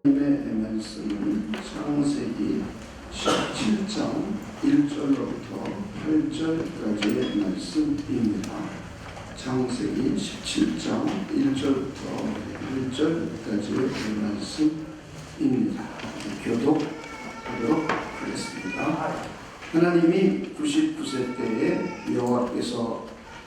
하나님의 말씀은 창세기 17장 1절로부터 8절까지의 말씀입니다. 창세기 17장 1절부터 8절까지의 말씀입니다. 교독하도록 하겠습니다. 하나님이 99세 때에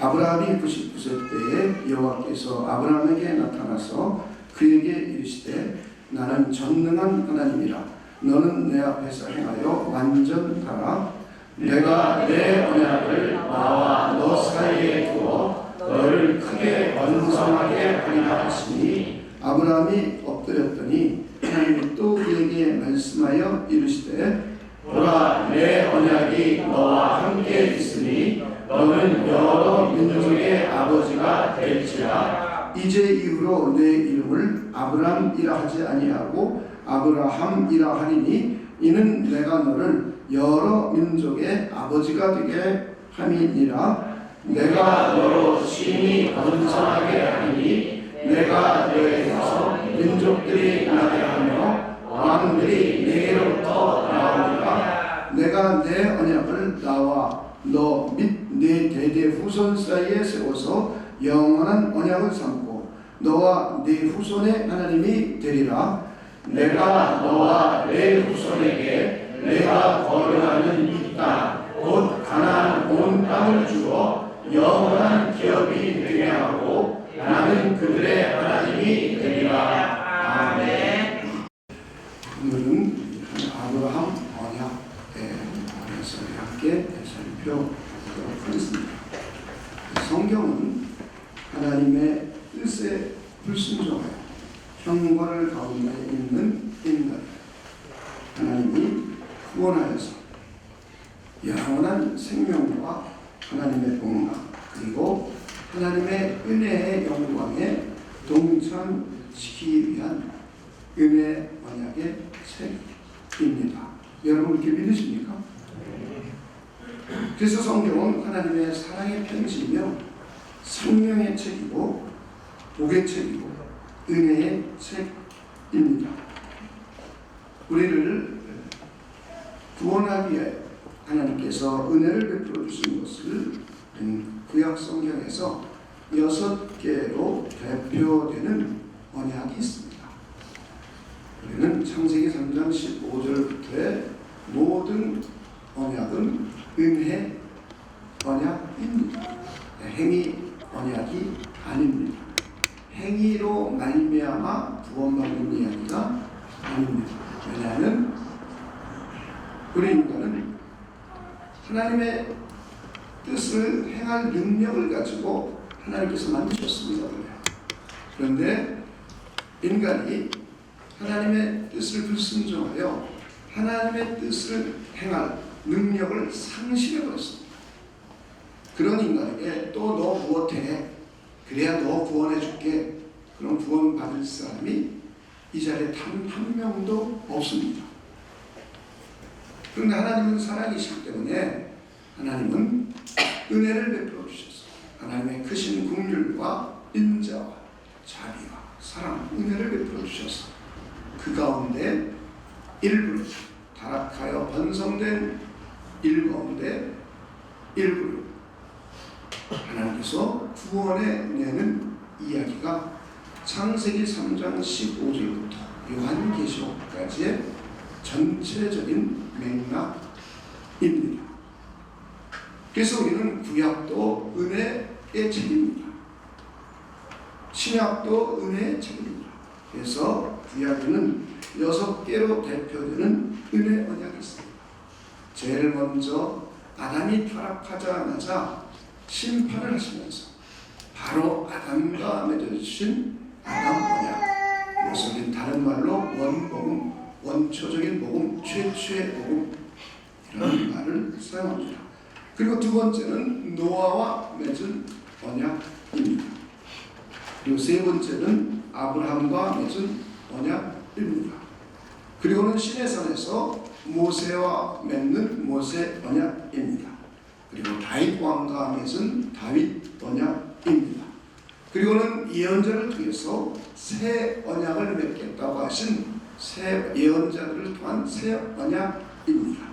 아브라함이 99세 때에 여호와께서 아브라함에게 나타나서 그에게 이르시되 나는 전능한 하나님이라. 너는 내 앞에서 행하여 완전하라. 내가 내 언약을 나와 너 사이에 두어 너를 크게 번성하게 하리라 하시니 아브라함이 엎드렸더니 하나님이 또 그에게 말씀하여 이르시되 보라, 내 언약이 너와 함께 있으니 너는 여러 민족의 아버지가 될지라. 이제 이후로 내 이름을 아브람이라 하지 아니하고 아브라함이라 하리니 이는 내가 너를 여러 민족의 아버지가 되게 함이니라. 내가 너로 심히 번성하게 하리니 내가 너에게서 민족들이 나게 하며 왕들이 내게로부터 나오리라. 내가 내 언약을 나와 너 및 네 대대 후손 사이에 세워서 영원한 언약을 삼고 너와 네 후손의 하나님이 되리라. 내가 너와 네 후손에게 내가 거류하는 이 땅 곧 가나안 온 땅을 주어 영원한 기업이 되게 하고 나는 그들의 하나님이 되리라. 아멘. 오늘은 아브라함 언약에 관해서 함께 살펴보도록 하겠습니다. 성경은 하나님의 뜻에 불순종하여 형벌 가운데 있는 인간 하나님이 구원하여서 영원한 생명과 하나님의 복락 그리고 하나님의 은혜의 영광에 동참시키기 위한 은혜 언약의 책입니다. 여러분 이렇게 믿으십니까? 그래서 성경은 하나님의 사랑의 편지이며 생명의 책이고 복의 책이고 은혜의 책입니다. 우리를 구원하기 위해 하나님께서 은혜를 베풀어 주신 것을 구약 성경에서 6개로 대표되는 언약이 있습니다. 우리는 창세기 3장 15절부터의 모든 언약은 은혜 언약입니다. 행위 언약이 아닙니다. 행위로 말미암아 구원받는 이야기가 아닙니다. 왜냐하면 우리 인간은 하나님의 뜻을 행할 능력을 가지고 하나님께서 만드셨습니다. 그런데 인간이 하나님의 뜻을 불순종하여 하나님의 뜻을 행할 능력을 상실해버렸습니다. 그런 인간에게 또 너 무엇해? 그래야 너 구원해줄게. 그럼 구원받을 사람이 이 자리에 단 한 명도 없습니다. 그런데 하나님은 사랑이시기 때문에 하나님은 은혜를 베풀어 주셨어요. 하나님의 크신 긍휼과 인자와 자비와 사랑, 은혜를 베풀어 주셔서 그 가운데 일부를 타락하여 번성된 일 가운데 일부를 하나님께서 구원해내는 이야기가 창세기 3장 15절부터 요한계시록까지의 전체적인 맥락입니다. 그래서 우리는 구약도 은혜의 책입니다. 신약도 은혜의 책입니다. 그래서 구약에는 6개로 대표되는 은혜 언약이 있습니다. 제일 먼저 아담이 타락하자마자 심판을 하시면서 바로 아담과 맺어주신 아담 언약, 이것은 다른 말로 원복음, 원초적인 복음, 최초의 복음 이런 말을 사용합니다. 그리고 두 번째는 노아와 맺은 언약입니다. 그리고 세 번째는 아브라함과 맺은 언약입니다. 그리고는 시내산에서 모세와 맺는 모세 언약입니다. 그리고 다윗 왕과 맺은 다윗 언약입니다. 그리고는 예언자를 통해서 새 언약을 맺겠다고 하신 새 예언자들을 통한 새 언약입니다.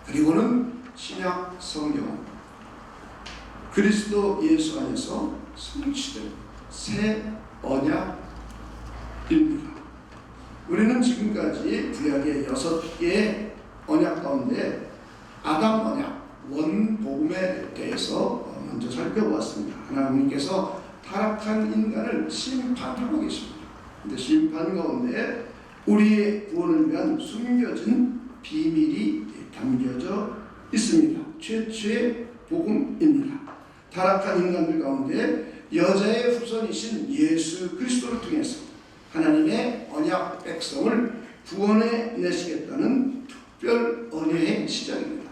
그리고는 신약 성경은 그리스도 예수 안에서 성취된 새 언약입니다. 우리는 지금까지 구약의 6개의 언약 가운데 아담 언약, 원복음에 대해서 먼저 살펴보았습니다. 하나님께서 타락한 인간을 심판하고 계십니다. 그런데 심판 가운데 우리의 구원을 위한 숨겨진 비밀이 담겨져 있습니다. 최초의 복음입니다. 타락한 인간들 가운데 여자의 후손이신 예수 그리스도를 통해서 하나님의 언약 백성을 구원해 내시겠다는 특별 은혜의 시작입니다.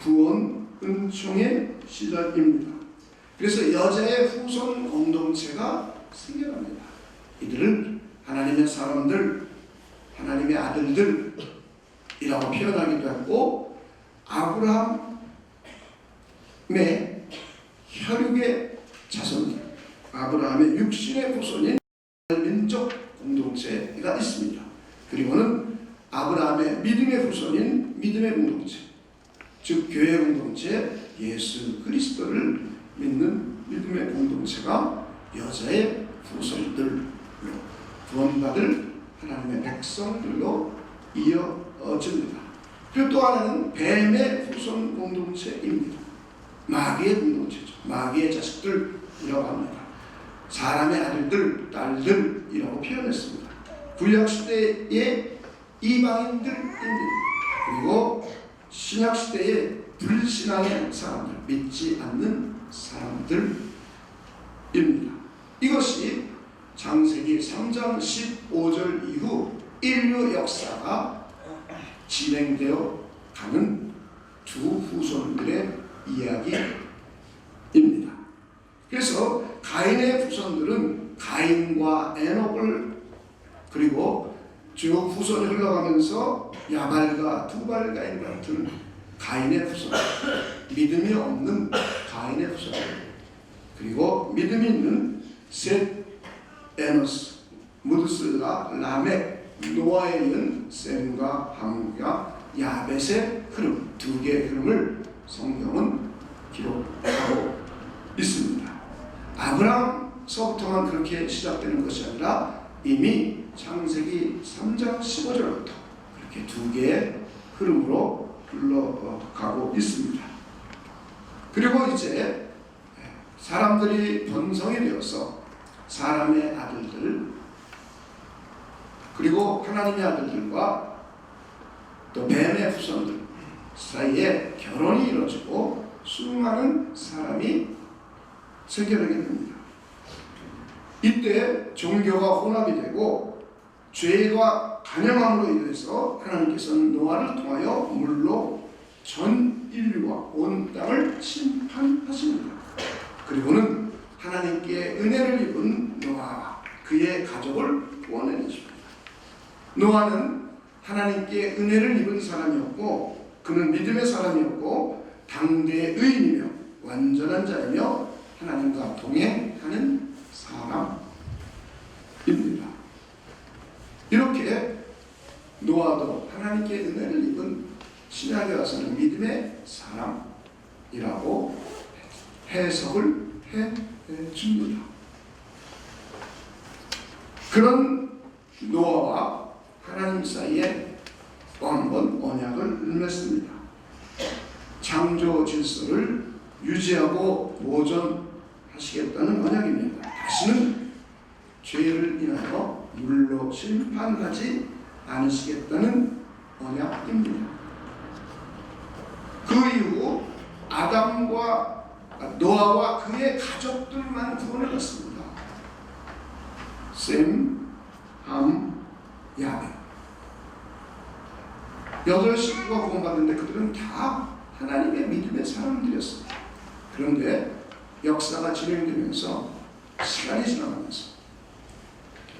구원 은총의 시작입니다. 그래서 여자의 후손 공동체가 생겨납니다. 이들을 하나님의 사람들, 하나님의 아들들이라고 표현하기도 했고, 아브라함의 혈육의 자손, 아브라함의 육신의 후손인 민족 공동체가 있습니다. 그리고는 아브라함의 믿음의 후손인 믿음의 공동체, 즉 교회 공동체, 예수 그리스도를 믿는 믿음의 공동체가 여자의 후손들로 구원받을 하나님의 백성들로 이어집니다. 그리고 또 하나는 뱀의 후손 공동체입니다. 마귀의 공동체죠. 마귀의 자식들이라고 합니다. 사람의 아들들, 딸들이라고 표현했습니다. 구약시대의 이방인들입니다. 그리고 신약시대의 불신앙의 사람들, 믿지 않는 사람들입니다. 이것이 창세기 3장 15절 이후 인류 역사가 진행되어 가는 두 후손들의 이야기입니다. 그래서 가인의 후손들은 가인과 에녹을, 그리고 쭉 후손이 흘러가면서 야발과 두발가인 같은 가인의 후손, 믿음이 없는 가인의 후손, 그리고 믿음이 있는 셋, 에노스, 무드슬라, 라멕, 노아에 이은 셈과 함과 야벳의 흐름, 두 개의 흐름을 성경은 기록하고 있습니다. 아브라함서부터만 그렇게 시작되는 것이 아니라 이미 창세기 3장 15절부터 그렇게 두 개의 흐름으로 흘러가고 있습니다. 그리고 이제 사람들이 번성이 되어서 사람의 아들들, 그리고 하나님의 아들들과 또 뱀의 후손들 사이에 결혼이 이루어지고 수많은 사람이 생겨나게 됩니다. 이때 종교가 혼합이 되고 죄가 간영함으로 인해서 하나님께서는 노아를 통하여 물로 전 인류와 온 땅을 심판하십니다. 그리고는 하나님께 은혜를 입은 노아와 그의 가족을 구원해내십니다. 노아는 하나님께 은혜를 입은 사람이었고, 그는 믿음의 사람이었고, 당대의 의인이며 완전한 자이며 하나님과 동행하는 사람입니다. 이렇게 노아도 하나님께 은혜를 입은 신약에 와서는 믿음의 사람이라고 해석을 해줍니다. 그런 노아와 하나님 사이에 또 한 번 언약을 맺습니다. 창조 질서를 유지하고 보존하시겠다는 언약입니다. 다시는 죄를 인하여 물로 심판하지 않으시겠다는 언약입니다. 그 이후 아담과 노아와 그의 가족들만 구원을 받습니다. 셈, 함, 야벳. 8식구가 구원받는데 그들은 다 하나님의 믿음의 사람들이었습니다. 그런데 역사가 진행되면서 시간이 지나가면서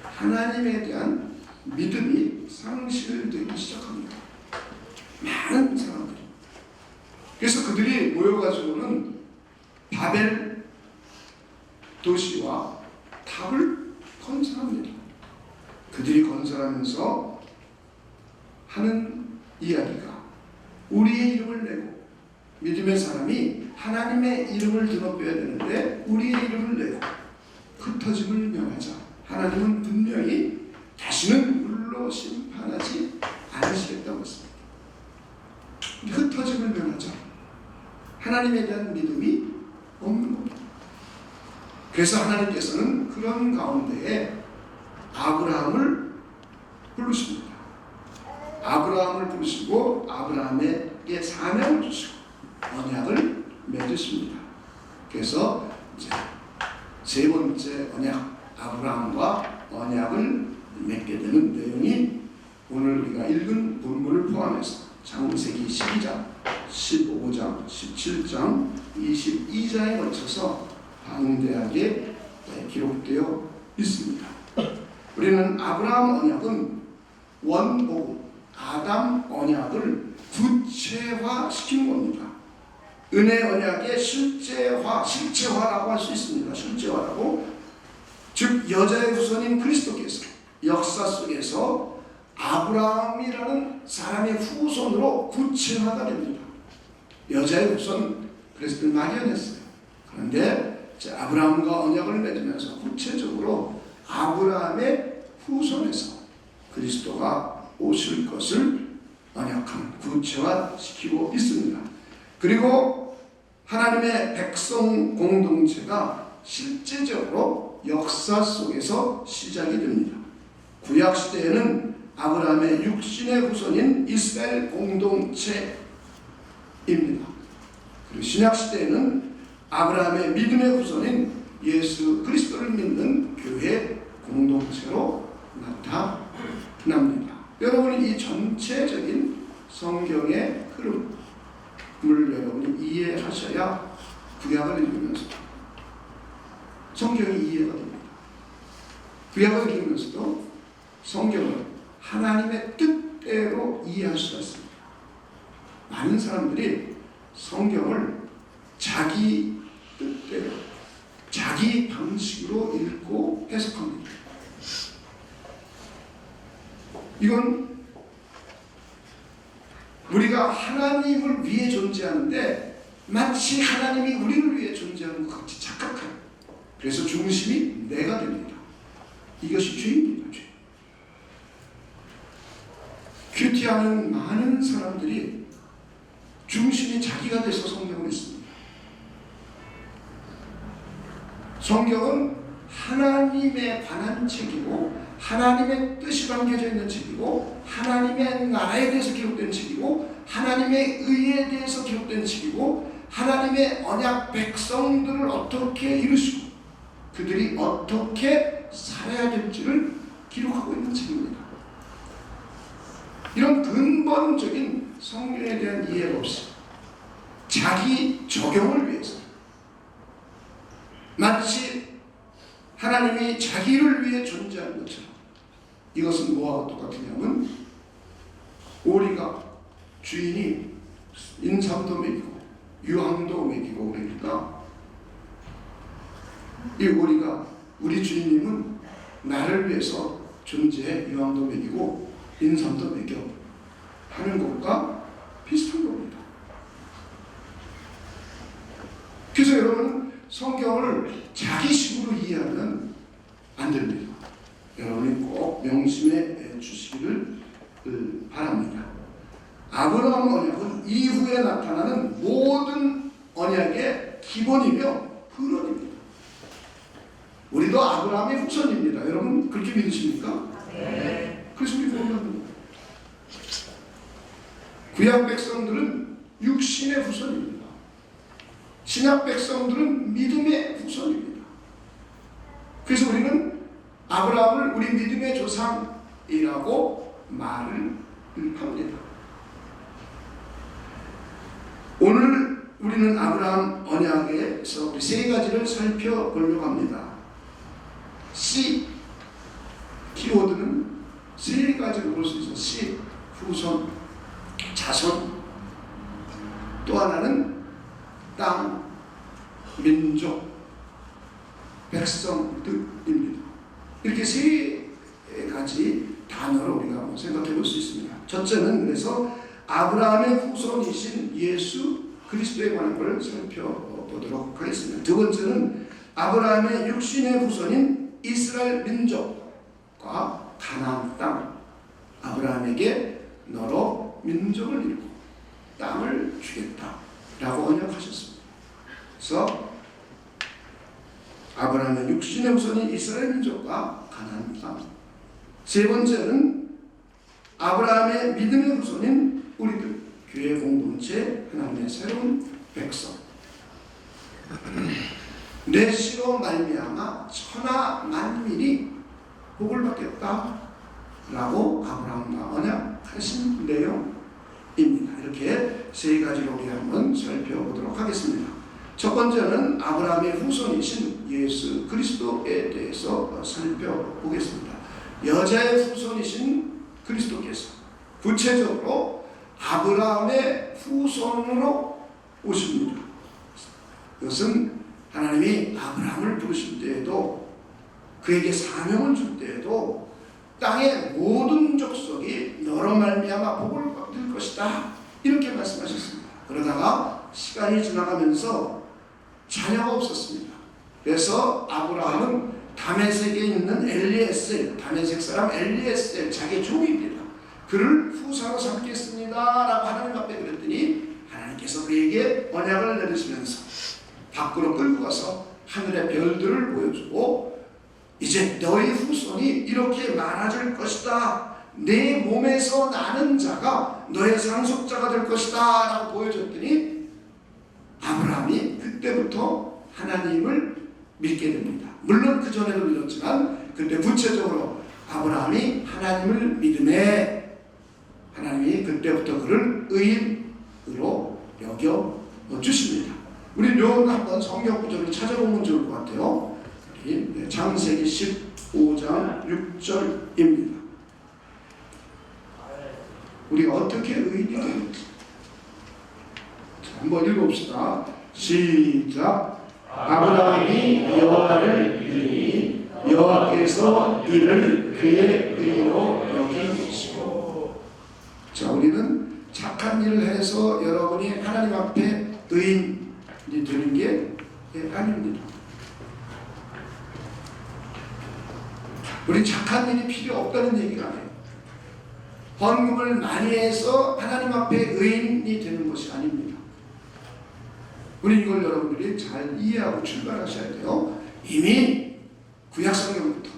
하나님에 대한 믿음이 상실되기 시작합니다. 많은 사람들이. 그래서 그들이 모여가지고는 바벨 도시와 탑을 건설합니다. 그들이 건설하면서 하는 이야기가 우리의 이름을 내고, 믿음의 사람이 하나님의 이름을 드높여야 되는데 우리의 이름을 내고 흩어짐을 명하자. 하나님은 분명히 다시는 물로 심판하지 않으시겠다고 했습니다. 흩어짐을 명하자. 하나님에 대한 믿음이 없는 겁니다. 그래서 하나님께서는 그런 가운데에 아브라함을 부르십니다. 아브라함을 부르시고 아브라함에게 사명을 주시고 언약을 맺으십니다. 그래서 이제 세 번째 언약, 아브라함과 언약을 맺게 되는 내용이 오늘 우리가 읽은 본문을 포함해서 창세기 12장, 15장, 17장, 22장에 걸쳐서 방대하게 기록되어 있습니다. 우리는 아브라함 언약은 원복음, 아담 언약을 구체화시킨 겁니다. 은혜 언약의 실체화라고 할 수 있습니다. 실체화라고. 즉 여자의 후손인 그리스도께서 역사 속에서 아브라함이라는 사람의 후손으로 구체화가 됩니다. 여자의 후손, 그리스도를 막연했어요. 그런데 아브라함과 언약을 맺으면서 구체적으로 아브라함의 후손에서 그리스도가 오실 것을 언약한 구체화시키고 있습니다. 그리고 하나님의 백성 공동체가 실제적으로 역사 속에서 시작이 됩니다. 구약 시대에는 아브라함의 육신의 후손인 이스라엘 공동체입니다. 그리고 신약 시대에는 아브라함의 믿음의 후손인 예수 그리스도를 믿는 교회 공동체로 나타납니다. 여러분이 이 전체적인 성경의 흐름을 여러분이 이해하셔야 구약을 읽으면서 성경이 이해가 됩니다. 구약을 읽으면서도 성경을 하나님의 뜻대로 이해할 수가 있습니다. 많은 사람들이 성경을 자기 뜻대로, 자기 방식으로 읽고 해석합니다. 이건 우리가 하나님을 위해 존재하는데 마치 하나님이 우리를 위해 존재하는 것 같이 착각해요. 그래서 중심이 내가 됩니다. 이것이 죄입니다. 죄. 큐티하는 많은 사람들이 중심이 자기가 돼서 성경을 읽습니다. 성경은 하나님에 관한 책이고 하나님의 뜻이 담겨져 있는 책이고 하나님의 나라에 대해서 기록된 책이고 하나님의 의에 대해서 기록된 책이고 하나님의 언약 백성들을 어떻게 이루시고 그들이 어떻게 살아야 될지를 기록하고 있는 책입니다. 이런 근본적인 성경에 대한 이해가 없이 자기 적용을 위해서 마치 하나님이 자기를 위해 존재하는 것처럼, 이것은 뭐와 똑같으냐면 오리가 주인이 인삼도 먹이고 유황도 먹이고 그러니까 이 오리가 우리 주인님은 나를 위해서 존재해 유황도 먹이고 인삼도 먹여 하는 것과 비슷한 겁니다. 그래서 여러분 성경을 자기식으로 이해하면 안 됩니다. 여러분이 꼭 명심해 주시기를 바랍니다. 아브라함 언약은 이후에 나타나는 모든 언약의 기본이며 근원입니다. 우리도 아브라함의 후손입니다. 여러분 그렇게 믿으십니까? 네. 그래서 우리 구원받는 구약 백성들은 육신의 후손입니다. 신약 백성들은 믿음의 후손입니다. 그래서 우리는 아브라함을 우리 믿음의 조상이라고 말을 합니다. 오늘 우리는 아브라함 언약에서 우리 세 가지를 살펴보려고 합니다. 씨, 키워드는 세 가지로 볼 수 있어요. 씨, 후손, 자손, 또 하나는 땅, 민족, 백성들입니다. 이렇게 세 가지 단어로 우리가 생각해 볼 수 있습니다. 첫째는 그래서 아브라함의 후손이신 예수 그리스도에 관한 걸 살펴보도록 하겠습니다. 두 번째는 아브라함의 육신의 후손인 이스라엘 민족과 가나안 땅, 아브라함에게 너로 민족을 이루고 땅을 주겠다라고 언약하셨습니다. 그래서 아브라함의 육신의 후손인 이스라엘 민족과 가나안 땅. 세 번째는 아브라함의 믿음의 후손인 우리들, 교회 공동체, 하나님의 새로운 백성. 내 씨로 말미암아 천하 만민이 복을 받겠다라고 아브라함과 언약하신 내용입니다. 이렇게 세 가지로 우리 한번 살펴보도록 하겠습니다. 첫 번째는 아브라함의 후손이신 예수 그리스도에 대해서 살펴보겠습니다. 여자의 후손이신 그리스도께서 구체적으로 아브라함의 후손으로 오십니다. 이것은 하나님이 아브라함을 부르실 때에도 그에게 사명을 줄 때에도 땅의 모든 족속이 너로 말미암아 복을 받을 것이다 이렇게 말씀하셨습니다. 그러다가 시간이 지나가면서 자녀가 없었습니다. 그래서 아브라함은 다메섹에 있는 엘리에셀, 다메섹 사람 엘리에셀 자기 종입니다. 그를 후사로 삼겠습니다 라고 하나님 앞에 그랬더니 하나님께서 그에게 언약을 내리시면서 밖으로 끌고 가서 하늘의 별들을 보여주고 이제 너희 후손이 이렇게 많아질 것이다. 내 몸에서 나는 자가 너의 상속자가 될 것이다 라고 보여줬더니 아브라함이 그때부터 하나님을 믿게 됩니다. 물론 그 전에도 믿었지만 그때 구체적으로 아브라함이 하나님을 믿음에 하나님이 그때부터 그를 의인으로 여겨 주십니다. 우리 요 한번 성경 구절을 찾아보면 좋을 것 같아요. 창세기 15장 6절입니다. 우리가 어떻게 의인이 되는지 한번 읽어봅시다. 시작. 아브라함이 여호와를 믿으니 여호와께서 이를 그의 의로 여기시고. 자, 우리는 착한 일을 해서 여러분이 하나님 앞에 의인이 되는 게 아닙니다. 우리 착한 일이 필요 없다는 얘기가 아니에요. 헌금을 많이 해서 하나님 앞에 의인이 되는 것이 아닙니다. 우리 이걸 여러분들이 잘 이해하고 출발하셔야 돼요. 이미 구약성경부터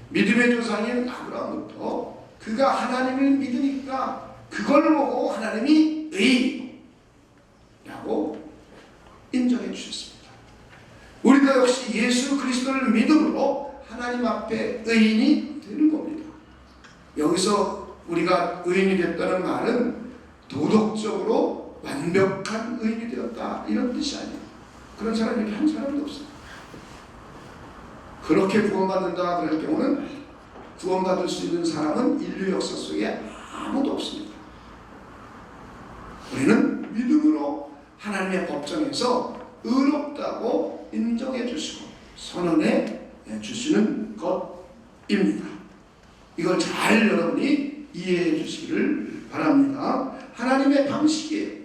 믿음의 조상인 아브라함부터 그가 하나님을 믿으니까 그걸 보고 하나님이 의라고 인정해 주셨습니다. 우리도 역시 예수 그리스도를 믿음으로 하나님 앞에 의인이 되는 겁니다. 여기서 우리가 의인이 됐다는 말은 도덕적으로 완벽한 의인이 되었다 이런 뜻이 아니에요. 그런 사람이 한 사람도 없어요. 그렇게 구원받는다 그럴 경우는 구원받을 수 있는 사람은 인류 역사 속에 아무도 없습니다. 우리는 믿음으로 하나님의 법정에서 의롭다고 인정해 주시고 선언해 주시는 것입니다. 이걸 잘 여러분이 이해해 주시기를 바랍니다. 하나님의 방식이에요.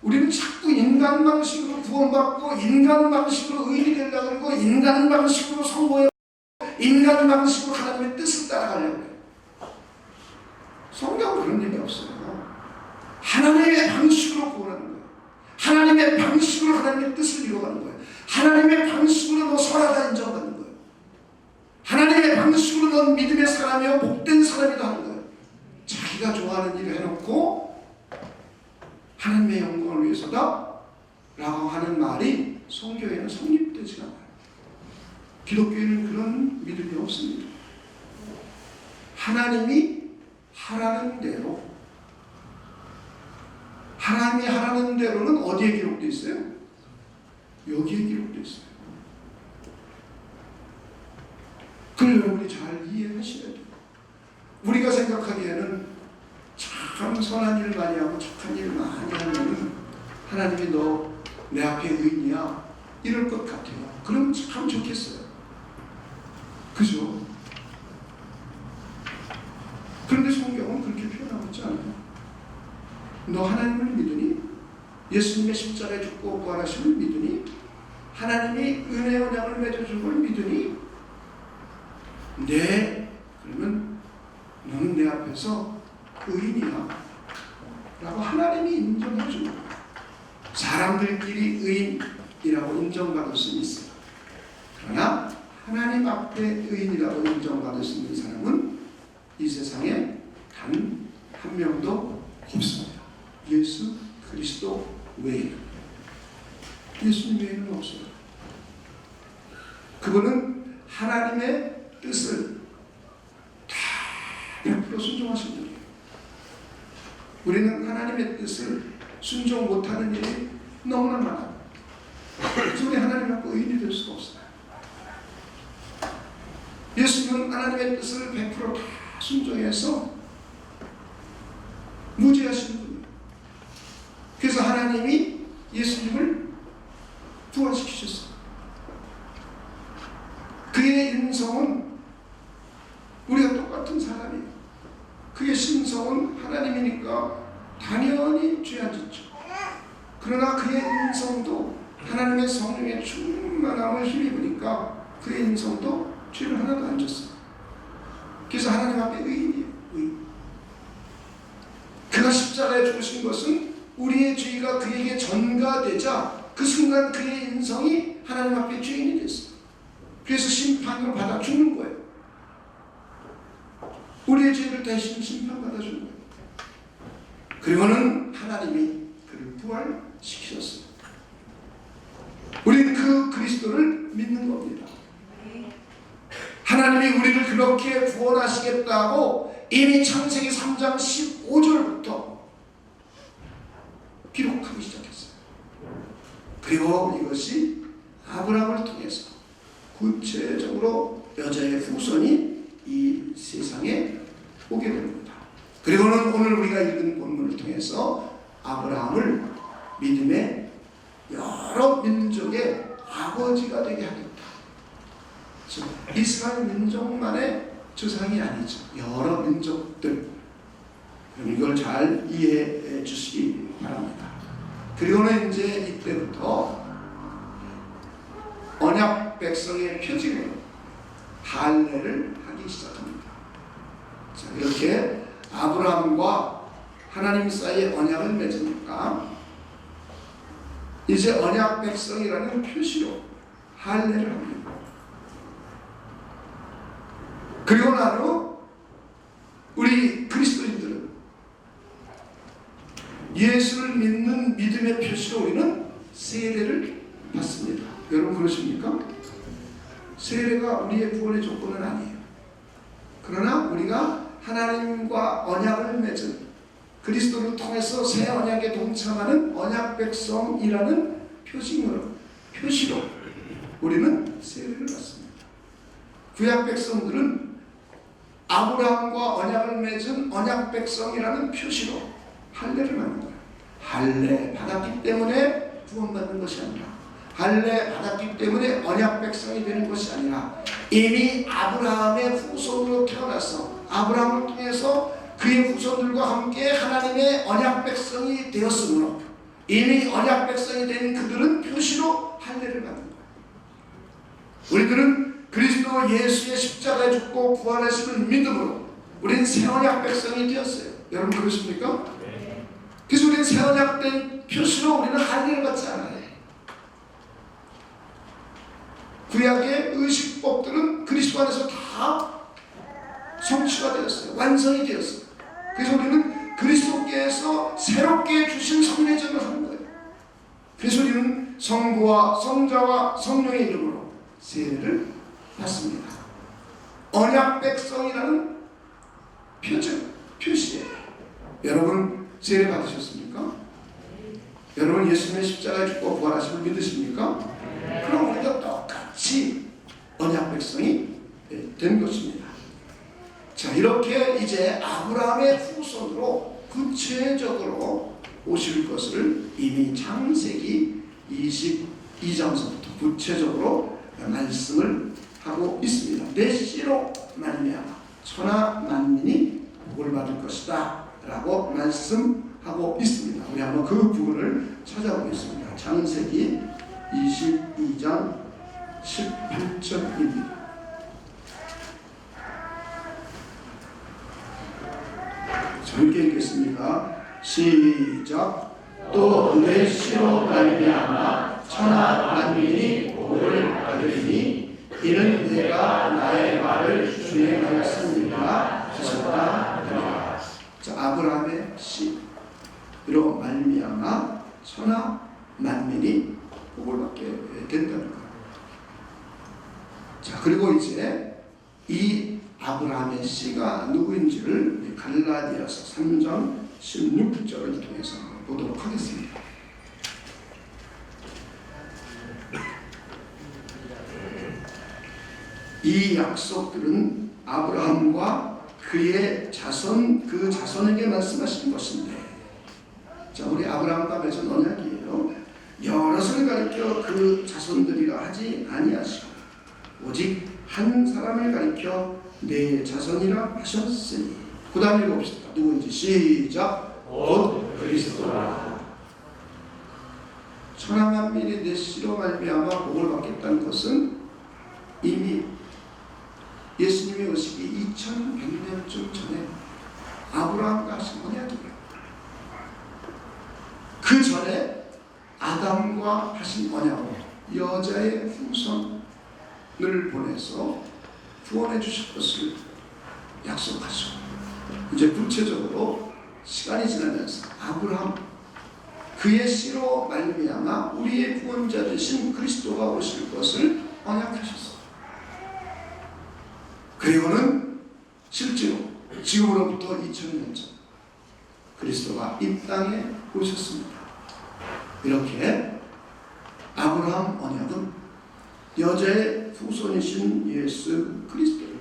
우리는 자꾸 인간 방식으로 구원받고 인간 방식으로 의인이 되려고 하고 인간 방식으로 성공해 인간 방식으로 하나님의 뜻을 따라가려고 해요. 성경은 그런 얘기 없어요. 하나님의 방식으로 구원하는 거예요. 하나님의 방식으로 하나님의 뜻을 이루어가는 거예요. 하나님의 방식으로 너 선하다 인정받는 거예요. 하나님의 방식으로 넌 믿음의 사람이요 복된 사람이다 하는 거예요. 자기가 좋아하는 일을 해놓고 하나님의 영광을 위해서다 라고 하는 말이 성경에는 성립되지 않아요. 기독교에는 그런 믿음이 없습니다. 하나님이 하라는 대로, 하나님이 하라는 대로는 어디에 기록되어 있어요? 여기에 기록되어 있어요. 그걸 여러분이 잘 이해하셔야 돼요. 우리가 생각하기에는 참 선한 일 많이 하고 착한 일 많이 하면 하나님이 너 내 앞에 의인이야 이럴 것 같아요. 그럼 참 좋겠어요. 그죠? 그런데 묻지 않아요. 너 하나님을 믿으니? 예수님의 십자가에 죽고 부활하심을 믿으니? 하나님이 은혜 언약을 맺어준 걸 믿으니? 네. 그러면 너는 내 앞에서 의인이야 라고 하나님이 인정해 주는 거예요. 사람들끼리 의인이라고 인정받을 수는 있어요. 그러나 하나님 앞에 의인이라고 인정받을 수 있는 사람은 이 세상에 단 한 명도 없습니다. 예수 그리스도 외에는. 예수님 외에는 없어요. 그분은 하나님의 뜻을 다 100% 순종하신 분이에요. 우리는 하나님의 뜻을 순종 못하는 일이 너무나 많아요. 그래서 우리 하나님 앞에 의인이 될 수가 없어요. 예수님은 하나님의 뜻을 100% 다 순종해서 무죄하신 분이에요. 그래서 하나님이 예수님을 부활시키셨어요. 그의 인성은 우리가 똑같은 사람이에요. 그의 신성은 하나님이니까 당연히 죄 안 짓죠. 그러나 그의 인성도 하나님의 성령의 충만함을 힘입으니까 그의 인성도 죄를 하나도 안 졌어요. 그래서 하나님 앞에 의인이에요. 의인. 그가 십자가에 죽으신 것은 우리의 죄가 그에게 전가되자 그 순간 그의 인성이 하나님 앞에 죄인이 됐어요. 그래서 심판을 받아 죽는 거예요. 우리의 죄를 대신 심판받아 주는 거예요. 그리고는 하나님이 그를 부활시키셨어요. 우리는 그 그리스도를 믿는 겁니다. 하나님이 우리를 그렇게 구원하시겠다고 이미 창세기 3장 15절부터 기록하기 시작했어요. 그리고 이것이 아브라함을 통해서 구체적으로 여자의 후손이 이 세상에 오게 됩니다. 그리고는 오늘 우리가 읽은 본문을 통해서 아브라함을 믿음의 여러 민족의 아버지가 되게 하겠다. 이스라엘 민족만의 조상이 아니죠. 여러 민족들. 이걸 잘 이해해 주시기 바랍니다. 그리고는 이제 이때부터 언약 백성의 표징으로 할례를 하기 시작합니다. 자, 이렇게 아브라함과 하나님 사이에 언약을 맺으니까 이제 언약 백성이라는 표시로 할례를 합니다. 그리고 난 후 우리 그리스도인들은 예수를 믿는 믿음의 표시로 우리는 세례를 받습니다. 여러분 그러십니까? 세례가 우리의 구원의 조건은 아니에요. 그러나 우리가 하나님과 언약을 맺은 그리스도를 통해서 새 언약에 동참하는 언약 백성이라는 표시로 우리는 세례를 받습니다. 구약 백성들은 아브라함과 언약을 맺은 언약 백성이라는 표시로 할례를 받는 거예요. 할례 받았기 때문에 구원받는 것이 아니라, 할례 받았기 때문에 언약 백성이 되는 것이 아니라, 이미 아브라함의 후손으로 태어나서 아브라함을 통해서 그의 후손들과 함께 하나님의 언약 백성이 되었으므로 이미 언약 백성이 된 그들은 표시로 할례를 받는 거예요. 우리들은 그리스도 예수의 십자가에 죽고 부활하심을 믿음으로 우리는 새 언약 백성이 되었어요. 여러분 그렇습니까? 그래서 우리는 새 언약된 표시로 우리는 할례를 받지 않아요. 구약의 의식법들은 그리스도 안에서 다 성취가 되었어요. 완성이 되었어요. 그래서 우리는 그리스도께서 새롭게 주신 성례전을 하는 거예요. 그래서 우리는 성부와 성자와 성령의 이름으로 세례를 받습니다. 언약 백성이라는 표시예요. 여러분 세례 받으셨습니까? 여러분 예수님의 십자가에 죽고 부활하심을 믿으십니까? 그럼 우리가 똑같이 언약 백성이 된 것입니다. 자, 이렇게 이제 아브라함의 후손으로 구체적으로 오실 것을 이미 창세기 22장서부터 구체적으로 말씀을 하고 있습니다. 내 씨로 말미암아 천하 만민이 복을 받을 것이다 라고 말씀하고 있습니다. 우리 한번 그 부분을 찾아보겠습니다. 창세기 22장 18절입니다. 함께 읽겠습니다. 시작. 또 내 씨로 말미암아 천하 만민이 복을 받으리니 이는 내가 나의 말을 준행하였습니다 하셨다 하더라. 자, 아브라함의 씨로 말미암아 천하 만민이 복을 받게 된다는 것. 자, 그리고 이제 이 아브라함의 씨가 누구인지를 갈라디아서 3장 16절을 통해서 보도록 하겠습니다. 이 약속들은 아브라함과 그의 자손, 그 자손에게 말씀하신 것인데, 자, 우리 아브라함과 맺은 언약이에요. 여럿을 가리켜 그 자손들이라 하지 아니하시고 오직 한 사람을 가리켜 내 자손이라 하셨으니. 그 다음 읽어봅시다. 누구인지 시작. 곧 그리스도라. 천하 만민이 내 씨로 말미암아 복을 받겠다는 것은 이미 예수님이 오시기 2100년쯤 전에 아브라함과 하신 언약이에요. 그 전에 아담과 하신 언약으로 여자의 후손을 보내서 구원해 주실 것을 약속하시고, 이제 구체적으로 시간이 지나면서 아브라함 그의 씨로 말미암아 우리의 구원자 되신 그리스도가 오실 것을 언약하셨어요. 그리고는 실제로 지금으로부터 2000년 전 그리스도가 이 땅에 오셨습니다. 이렇게 아브라함 언약은 여자의 후손이신 예수 그리스도를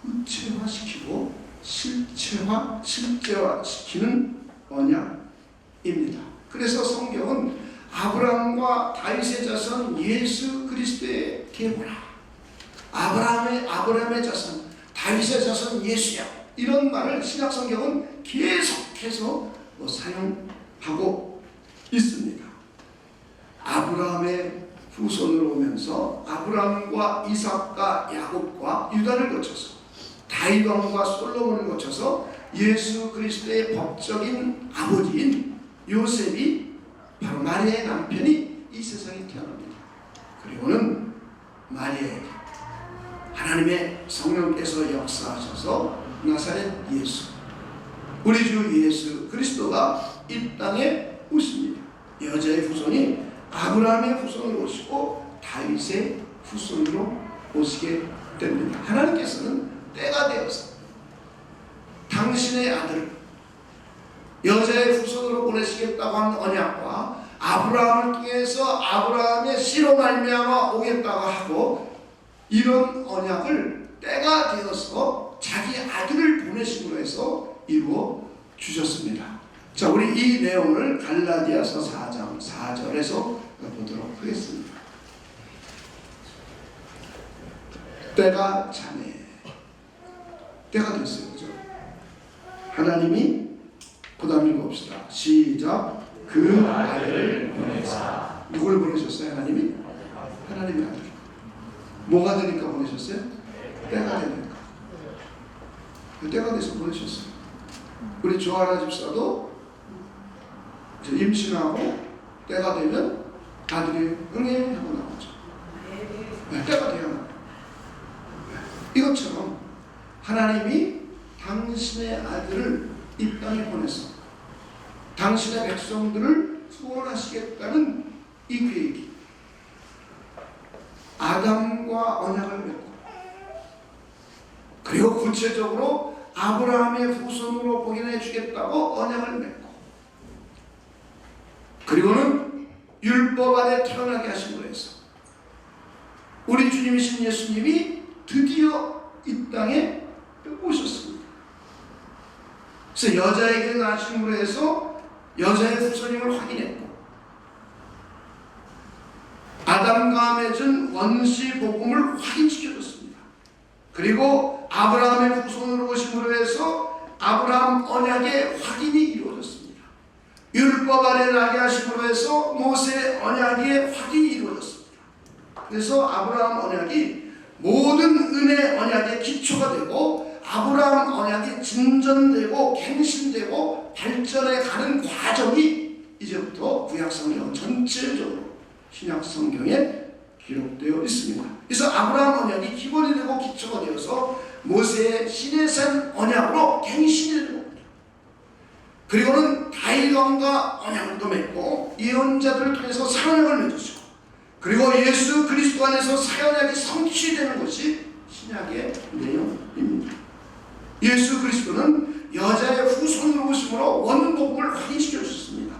구체화시키고 실제화시키는 언약입니다. 그래서 성경은 아브라함과 다윗의 자손 예수 그리스도의 계보라, 아브라함의 자손 다윗의 자손 예수야, 이런 말을 신약 성경은 계속해서 사용하고 있습니다. 아브라함의 후손으로 오면서 아브라함과 이삭과 야곱과 유다를 거쳐서 다윗 왕과 솔로몬을 거쳐서 예수 그리스도의 법적인 아버지인 요셉이 바로 마리아의 남편이 이 세상에 태어납니다. 그리고는 마리아에게 하나님의 성령께서 역사하셔서 나사렛 예수, 우리 주 예수 그리스도가 이 땅에 오십니다. 여자의 후손이 아브라함의 후손으로 오시고 다윗의 후손으로 오시게 됩니다. 하나님께서는 때가 되어서 당신의 아들을 여자의 후손으로 보내시겠다고 하는 언약과 아브라함을 통해서 아브라함의 씨로 말미암아 오겠다고 하고, 이런 언약을 때가 되어서 자기 아들을 보내심으로 해서 이루어 주셨습니다. 자, 우리 이 내용을 갈라디아서 4장 4절에서 보도록 하겠습니다. 때가 차네. 때가 됐어요. 그죠? 하나님이, 그 다음 읽어봅시다. 시작. 그 아들을 보내사. 누굴 보내셨어요? 하나님이? 하나님의 아들. 뭐가 되니까 보내셨어요? 때가 되니까. 때가 돼서 보내셨어요. 우리 조아라 집사도 임신하고 때가 되면 아들이 응애 하고 나오죠. 때가 돼야 나와요. 이것처럼 하나님이 당신의 아들을 이 땅에 보내서 당신의 백성들을 구원하시겠다는 이 계획이 아담과 언약을 맺고, 그리고 구체적으로 아브라함의 후손으로 복인해 주겠다고 언약을 맺고, 그리고는 율법 아래 태어나게 하심으로 해서 우리 주님이신 예수님이 드디어 이 땅에 오셨습니다. 그래서 여자에게 나심으로 해서 여자의 후손임을 확인했고, 아담과 맺은 원시 복음을 확인시켜줬습니다. 그리고 아브라함의 후손으로 오심으로 해서 아브라함 언약의 확인이 이루어졌습니다. 율법 아래 나게 하심으로 해서 모세 언약의 확인이 이루어졌습니다. 그래서 아브라함 언약이 모든 은혜 언약의 기초가 되고 아브라함 언약이 진전되고 갱신되고 발전해 가는 과정이 이제부터 구약성경 전체적으로 신약성경에 기록되어 있습니다. 그래서 아브라함 언약이 기본이 되고 기초가 되어서 모세의 시내산 언약으로 갱신이 되는 겁니다. 그리고는 다윗 왕과 언약도 맺고 예언자들을 통해서 새 언약을 맺으시고 그리고 예수 그리스도 안에서 새 언약이 성취되는 것이 신약의 내용입니다. 예수 그리스도는 여자의 후손으로 오심으로 원복음을 확인시켜 주셨습니다.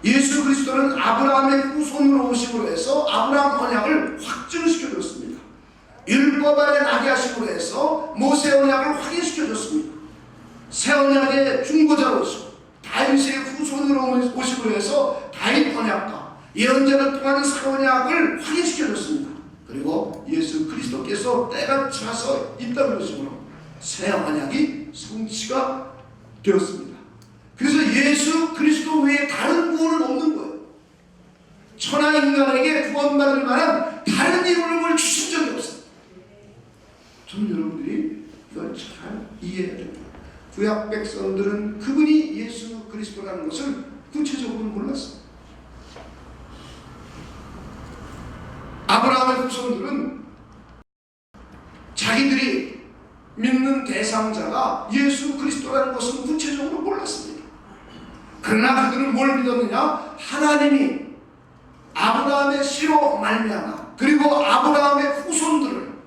예수 그리스도는 아브라함의 후손으로 오심으로 해서 아브라함 언약을 확증시켜 줬습니다. 율법 아래 나게 하심으로 해서 모세 언약을 확인시켜 줬습니다. 새 언약의 중보자로 오시고 다윗의 후손으로 오심으로 해서 다윗 언약과 예언자를 통한 새 언약을 확인시켜 줬습니다. 그리고 예수 그리스도께서 때가 차서 이 땅에 오심으로 새 언약이 성취가 되었습니다. 그래서 예수 그리스도 외에 다른 구원은 없는 거예요. 천하 인간에게 구원받을 만한 다른 이름을 주신 적이 없어요. 저는 여러분들이 이걸 잘 이해해야 됩니다. 구약 백성들은 그분이 예수 그리스도라는 것을 구체적으로 몰랐어요. 아브라함의 후손들은 자기들이 믿는 대상자가 예수 그리스도라는 것은 구체적으로 몰랐습니다. 그러나 그들은 뭘 믿었느냐? 하나님이 아브라함의 씨로 말미암아 그리고 아브라함의 후손들을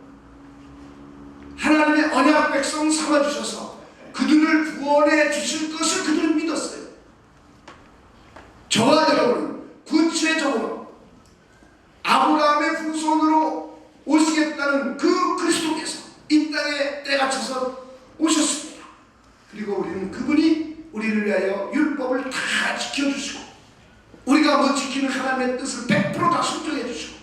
하나님의 언약 백성 삼아주셔서 그들을 구원해 주실 것을 그들은 믿었어요. 저와 여러분은 구체적으로 아브라함의 후손으로 오시겠다는 그 그리스도께서 이 땅에 때가 차서 오셨습니다. 그리고 우리는 그분이 우리를 위하여 율법을 다 지켜주시고 우리가 못 지키는 하나님의 뜻을 100% 다 순종해 주시고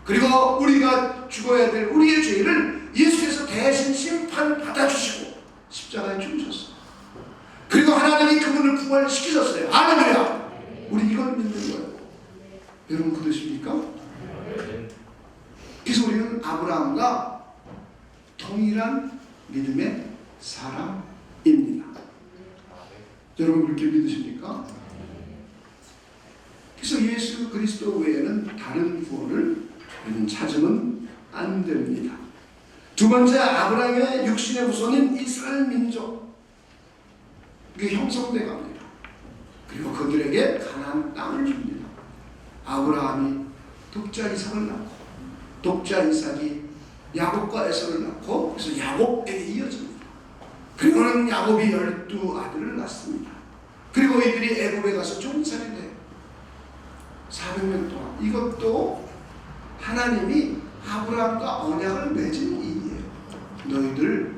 그리고 우리가 죽어야 될 우리의 죄를 예수께서 대신 심판받아 주시고 십자가에 죽으셨어요. 그리고 하나님이 그분을 부활시키셨어요. 할렐루야. 우리 이걸 믿는 거예요. 여러분 그러십니까? 그래서 우리는 아브라함과 동일한 믿음의 사람입니다. 여러분 그렇게 믿으십니까? 그래서 예수 그리스도 외에는 다른 구원을 우리는 찾으면 안 됩니다. 두 번째, 아브라함의 육신의 후손인 이스라엘 민족 그게 형성돼 갑니다. 그리고 그들에게 가나안 땅을 줍니다. 아브라함이 독자 이삭을 낳고 독자 이삭이 야곱과 에서를 낳고 그래서 야곱에게 이어집니다. 그리고는 야곱이 12아들을 낳습니다. 그리고 이들이 애굽에 가서 종살이 돼요. 400년 동안. 이것도 하나님이 아브라함과 언약을 맺은 일이에요. 너희들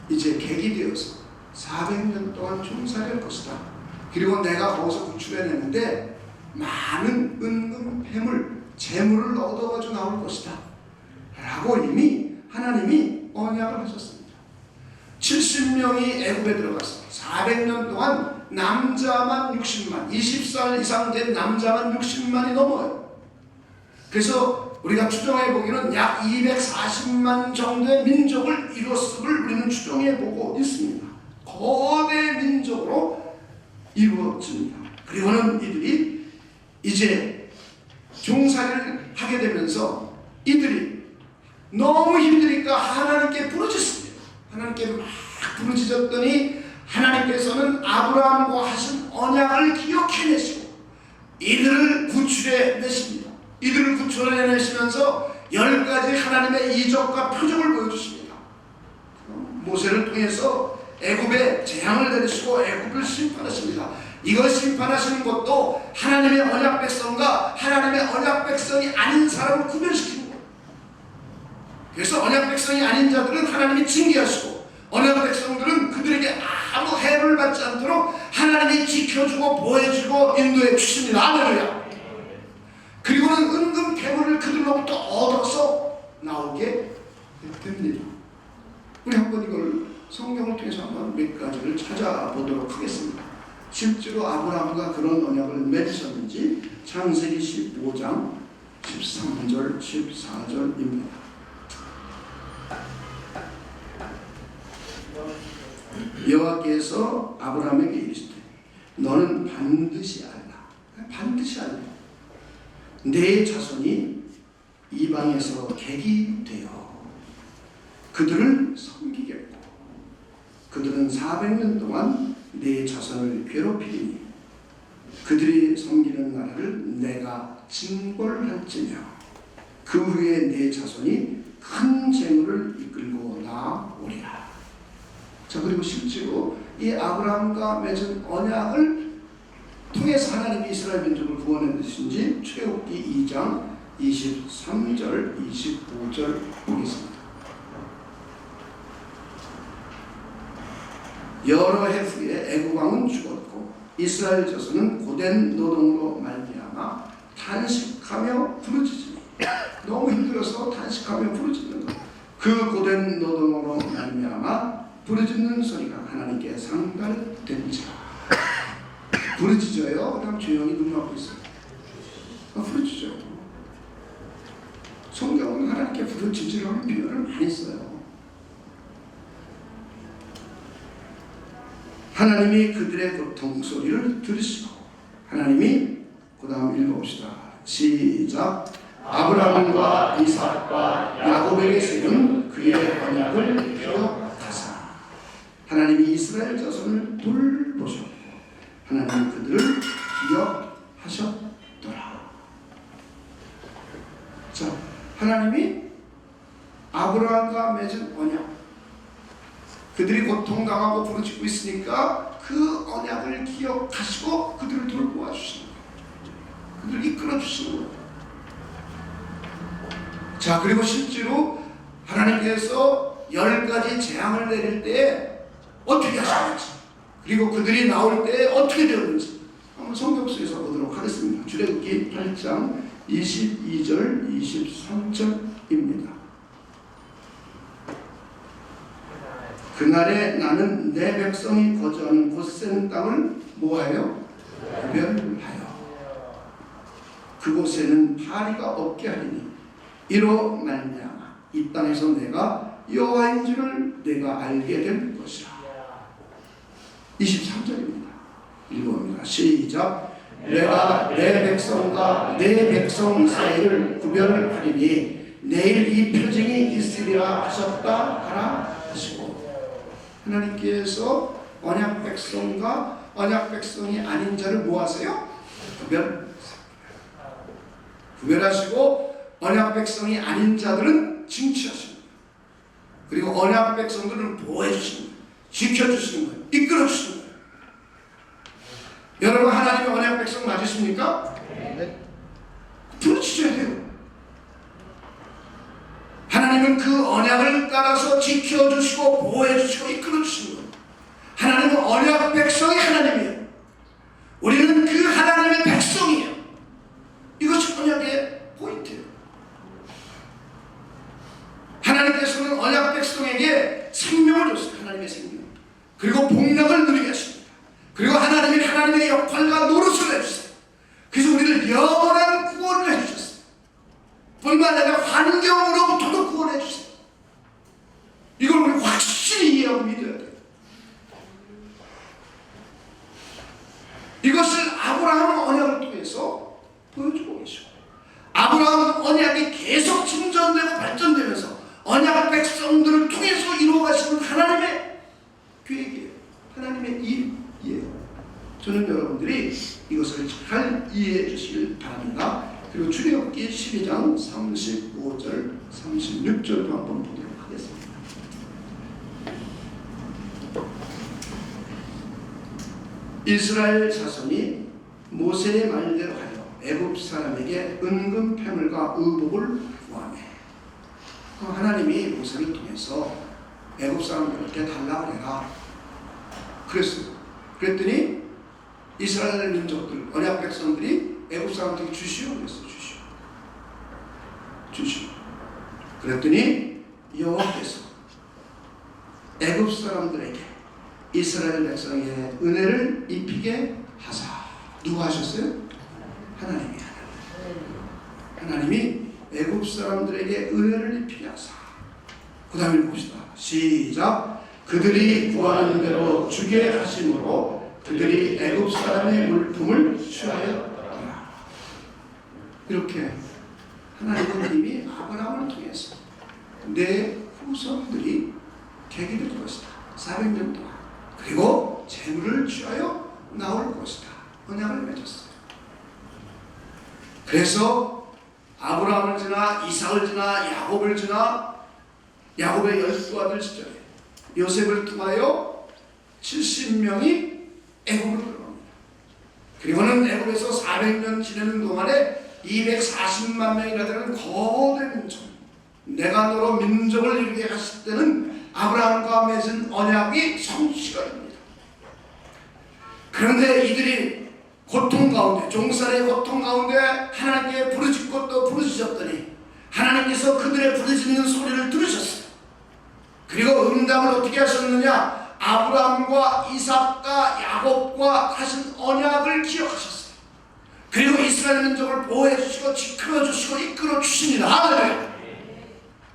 이제 객이 되어서 400년 동안 종살이할 것이다. 그리고 내가 거기서 구출해내는데 많은 은금, 폐물, 재물을 얻어가지고 나올 것이다 라고 이미 하나님이 언약을 하셨습니다. 70명이 애굽에 들어갔습니다. 400년 동안 남자만 60만, 20살 이상 된 남자만 60만이 넘어요. 그래서 우리가 추정해 보기는 약 240만 정도의 민족을 이뤘음을 우리는 추정해 보고 있습니다. 거대 민족으로 이루어집니다. 그리고는 이들이 이제 종살이를 하게 되면서 이들이 너무 힘드니까 하나님께 부르짖습니다. 하나님께 막 부르짖었더니 하나님께서는 아브라함과 하신 언약을 기억해내시고 이들을 구출해 내십니다. 이들을 구출해 내시면서 10가지 하나님의 이적과 표적을 보여주십니다. 모세를 통해서 애굽에 재앙을 내리시고 애굽을 심판하십니다. 이걸 심판하시는 것도 하나님의 언약 백성과 하나님의 언약 백성이 아닌 사람을 구별시키는 거예요. 그래서 언약 백성이 아닌 자들은 하나님이 징계하시고 언약 백성들은 그들에게 아무 해를 받지 않도록 하나님이 지켜주고 보호해주고 인도해 주십니다. 할렐루야. 그리고는 은금 폐물을 그들로부터 얻어서 나오게 됩니다. 우리 한번 이걸 성경을 통해서 한번 한번 몇 가지를 찾아보도록 하겠습니다. 실제로 아브라함과 그런 언약을 맺으셨는지 창세기 15장 13절 14절입니다. 여호와께서 아브라함에게 이르시되 너는 반드시 알라. 반드시 알라. 내 자손이 이방에서 객이 되어 그들을 섬기겠고 그들은 400년 동안 내 자손을 괴롭히니 그들이 섬기는 나라를 내가 징벌할지며 그 후에 내 자손이 큰 재물을 이끌고 나오리라. 자, 그리고 실제로 이 아브라함과 맺은 언약을 통해서 하나님이 이스라엘 민족을 구원해 주신지 출애굽기 2장 23절 25절 보겠습니다. 여러 해 후에 애굽 왕은 죽었고 이스라엘 자손은 고된 노동으로 말미암아 탄식하며 부르짖으니 너무 힘들어서 탄식하며 부르짖는 것. 그 고된 노동으로 말미암아 부르짖는 소리가 하나님께 상달된지라. 부르짖어요. 그다음 조용히 눈 감고 있어요. 부르짖어요. 성경은 하나님께 부르짖으라는 표현을 많이 써요. 하나님이 그들의 고통 소리를 들으시고 하나님이 그 다음 읽어봅시다. 시작. 아브라함과 이삭과 야곱에게 세운 그의 언약을 기억하사 하나님이 이스라엘 자손을 돌보셨고 하나님이 그들을 기억하셨더라. 자, 하나님이 아브라함과 맺은 언약, 그들이 고통당하고 부르짖고 있으니까 그 언약을 기억하시고 그들을 돌보아 주시는 거예요. 그들을 이끌어 주시는 거예요. 자, 그리고 실제로 하나님께서 10가지 재앙을 내릴 때 어떻게 하셨는지, 그리고 그들이 나올 때 어떻게 되었는지 한번 성경 속에서 보도록 하겠습니다. 출애굽기 8장 22절 23절입니다. 그날에 나는 내 백성이 거주하는 곧센 땅을 뭐하여? 구별하여 그곳에는 파리가 없게 하리니 이로 말미암아 이 땅에서 내가 여호와인 줄을 내가 알게 될 것이라. 23절입니다. 읽어봅니다. 시작. 내가 내 백성과 내 백성 사이를 구별하리니 내일 이 표징이 있으리라 하셨다 하라 하시고, 하나님께서 언약 백성과 언약 백성이 아닌 자를 모아서요 구별하시고 언약 백성이 아닌 자들은 징치하시는 거예요. 그리고 언약 백성들을 보호해 주시는 거예요. 지켜주시는 거예요. 이끌어 주시는 거예요. 여러분, 하나님의 언약 백성 맞으십니까? 네. 부르짖어야 돼요. 하나님은 그 언약을 따라서 지켜주시고 보호해주시고 이끌어주시는 거예요. 하나님은 언약 백성이 하나님이에요. 우리는 그 하나님의 백성이에요. 이것이 언약의 포인트예요. 하나님께서는 언약 백성에게 생명을 줬어요. 하나님의 생명. 그리고 복락을 누리게 하십니다. 그리고 하나님이 하나님의 역할과 노릇을 해주세요. 그래서 우리를 영원한 구원을 해주셨어요. 뿐만 아니라 환경으로부터도 구원해 주세요. 이걸 우리 확실히 이해하고 믿어야 돼요. 이것을 아브라함 언약을 통해서 보여주고 계시고, 아브라함 언약이 계속 진전되고 발전되면서 언약 백성들을 통해서 이루어가시는 하나님의 계획이에요. 하나님의 일이에요. 저는 여러분들이 이것을 잘 이해해 주시길 바랍니다. 그리고 출애굽기 12장 35절 36절도 한번 보도록 하겠습니다. 이스라엘 자손이 모세의 말대로 하여 애굽 사람에게 은금 패물과 의복을 구하매, 하나님이 모세를 통해서 애굽 사람들한테 달라고 해라 그랬어요. 그랬더니 이스라엘 민족들, 언약 백성들이 애굽 사람들에게 주시오 그랬어요. 주시오. 그랬더니 여호와께서 애굽 사람들에게 이스라엘 백성에게 은혜를 입히게 하사. 누가 하셨어요? 하나님이. 하나님이 애굽 사람들에게 은혜를 입히게 하사. 그 다음에 봅시다. 시작. 그들이 구하는 대로 주게 하심으로 그들이 애굽 사람의 물품을 취하였더라. 이렇게 하나님은 이미 아브라함을 통해서 내 후손들이 객이 될 것이다. 400년 동안. 그리고 재물을 취하여 나올 것이다. 언약을 맺었어요. 그래서 아브라함을 지나 이삭을 지나 야곱을 지나 야곱의 12아들 시절에 요셉을 통하여 70명이 애굽으로 들어갑니다. 그리고는 애굽에서 400년 지내는 동안에 240만 명이나 되는 거대 민족, 내가 너로 민족을 이루게 하실 때는 아브라함과 맺은 언약이 성취가 됩니다. 그런데 이들이 고통 가운데, 종살의 고통 가운데 하나님께 부르짖고 또 부르짖었더니 하나님께서 그들의 부르짖는 소리를 들으셨어요. 그리고 응답을 어떻게 하셨느냐? 아브라함과 이삭과 야곱과 하신 언약을 기억하셨어요. 그리고 이스라엘 민족을 보호해 주시고 지켜 주시고 이끌어 주십니다. 할렐루야.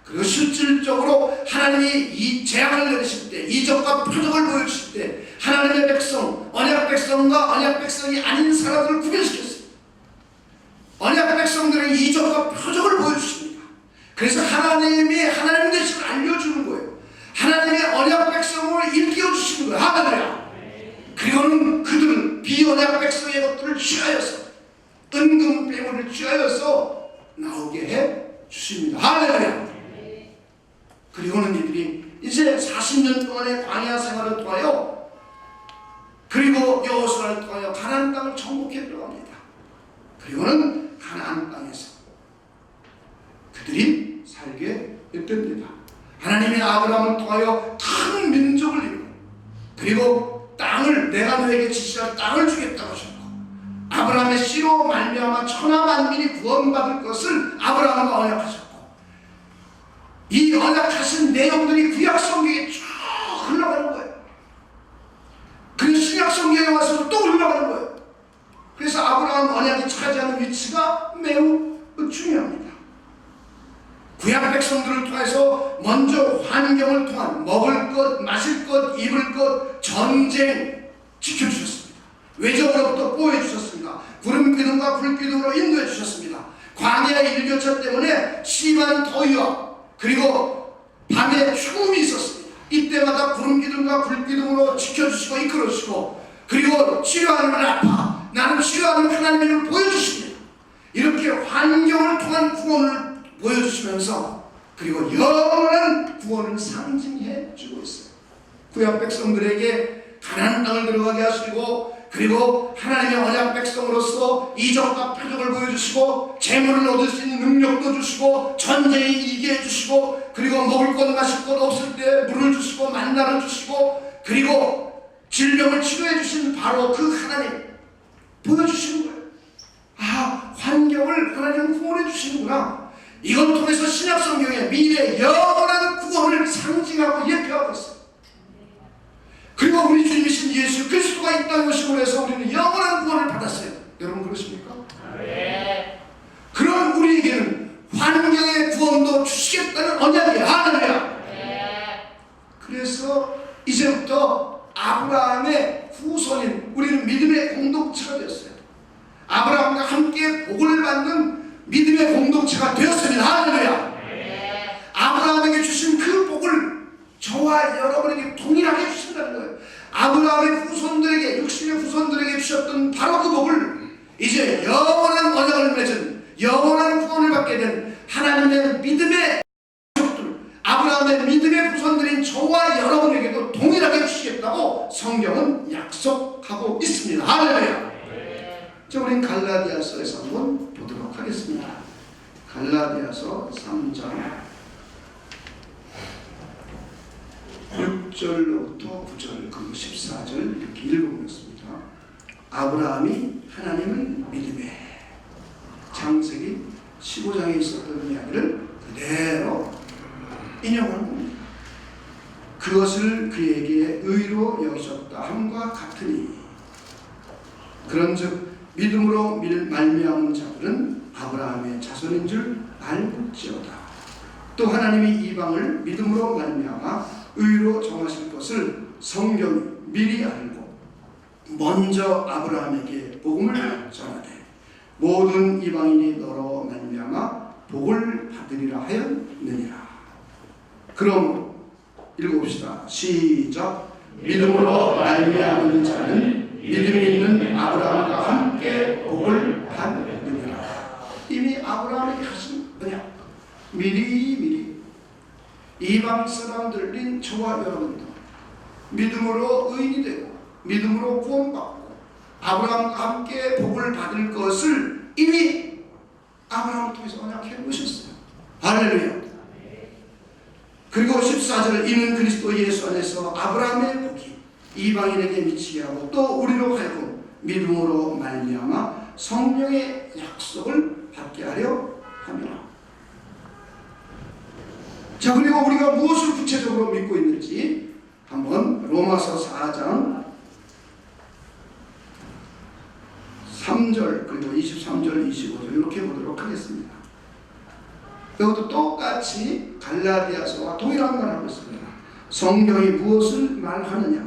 그리고 실질적으로 하나님이 이 재앙을 내리실 때, 이적과 표적을 보여주실 때 하나님의 백성, 언약 백성과 언약 백성이 아닌 사람들을 구별시켰어요. 언약 백성들은 이적과 표적을 보여주십니다. 그래서 하나님이 하나님 되심을 알려주는 거예요. 하나님의 언약 백성을 일깨워주시는 거예요. 할렐루야. 그리고는 그들은 비언약 백성의 것들을 취하여서, 은금 배물을 취하여서 나오게 해 주십니다. 할렐루야. 그리고는 이들이 이제 40년 동안의 광야 생활을 통하여, 그리고 여호수아를 통하여 가나안 땅을 정복해 들어갑니다. 그리고는 가나안 땅에서 그들이 살게 됩니다. 하나님이 아브라함을 통하여 큰 민족을 이루고, 그리고 땅을, 내가 너에게 지시할 땅을 주겠다고 하셨고, 아브라함의 씨로 말미암아 천하 만민이 구원받을 것을 아브라함과 언약하셨고, 이 언약하신 내용들이 구약 성경에 쭉 흘러가는 거예요. 그리고 신약 성경에 와서 또 흘러가는 거예요. 그래서 아브라함 언약이 차지하는 위치가 매우 중요합니다. 구약 백성들을 통해서 먼저 환경을 통한 먹을 것, 마실 것, 입을 것, 전쟁 지켜주셨습니다. 외적으로부터 보호해주셨습니다. 구름 기둥과 불 기둥으로 인도해 주셨습니다. 광야의 일교차 때문에 심한 더위와 그리고 밤에 추움이 있었습니다. 이때마다 구름 기둥과 불 기둥으로 지켜주시고 이끌어주시고, 그리고 치료하는 아파, 나는 치료하는 하나님을 보여주십니다. 이렇게 환경을 통한 구원을 보여주시면서, 그리고 영원한 구원을 상징해 주고 있어요. 구약 백성들에게 가나안 땅을 들어가게 하시고, 그리고 하나님의 언약 백성으로서 이적과 표적을 보여주시고, 재물을 얻을 수 있는 능력도 주시고, 전쟁에 이기게 해주시고, 그리고 먹을 것 마실 것 없을 때 물을 주시고 만나를 주시고, 그리고 질병을 치료해 주신 바로 그 하나님 보여주시는 거예요. 아, 환경을 하나님은 구원해 주시는구나. 이걸 통해서 신약 성경에 미래 영원한 구원을 상징하고 예표하고 있어요. 그리고 우리 주님이신 예수 그리스도가 이 땅에 오심으로 해서 우리는 영원한 구원을 받았어요. 여러분 그렇습니까? 네. 그런 우리에게는 환경의 구원도 주시겠다는 언약이에요. 할렐루야. 네. 그래서 이제부터 아브라함의 후손인 우리는 믿음의 공동체가 되었어요. 아브라함과 함께 복을 받는 믿음의 공동체가 되었습니다. 할렐루야. 네. 아브라함에게 주신 그 복을 저와 여러분에게 동일하게 주신다는 거예요. 아브라함의 후손들에게, 육신의 후손들에게 주셨던 바로 그 복을 이제 영원한 언약을 맺은, 영원한 구원을 받게 된 하나님의 믿음의 가족들, 아브라함의 믿음의 후손들인 저와 여러분에게도 동일하게 주시겠다고 성경은 약속하고 있습니다. 할렐루야. 자, 우린 갈라디아서에서 한번 보도록 하겠습니다. 갈라디아서 3장 6절로부터 9절 그리고 14절 이렇게 읽어보겠습니다. 아브라함이 하나님을 믿음에, 창세기 15장에 있었던 이야기를 그대로 인용하는 겁니다. 그것을 그에게 의로 여기셨다 함과 같으니 그런즉 믿음으로 말미암은 자들은 아브라함의 자손인 줄 알지어다. 또 하나님이 이방을 믿음으로 말미암아 의로 정하실 것을 성경이 미리 알고 먼저 아브라함에게 복음을 전하되 모든 이방인이 너로 말미암아 복을 받으리라 하였느니라. 그러므로 읽어봅시다. 시작. 믿음으로 말미암은 자는 믿음이 있는 아브라함과 함께 복을 받느니라. 이미 아브라함에게 하신 언약 미리 이방 사람들인 저와 여러분도 믿음으로 의인이 되고 믿음으로 구원받고 아브라함과 함께 복을 받을 것을 이미 아브라함을 통해서 언약해 놓으셨어요. 할렐루야. 그리고 14절 이는 그리스도 예수 안에서 아브라함의 복이 이방인에게 미치게 하고 또 우리로 하여금 믿음으로 말미암아 성령의 약속을 받게 하려 함이라. 자, 그리고 우리가 무엇을 구체적으로 믿고 있는지 한번 로마서 4장 3절 그리고 23절 25절 이렇게 보도록 하겠습니다. 이것도 똑같이 갈라디아서와 동일한 말 하고 있습니다. 성경이 무엇을 말하느냐?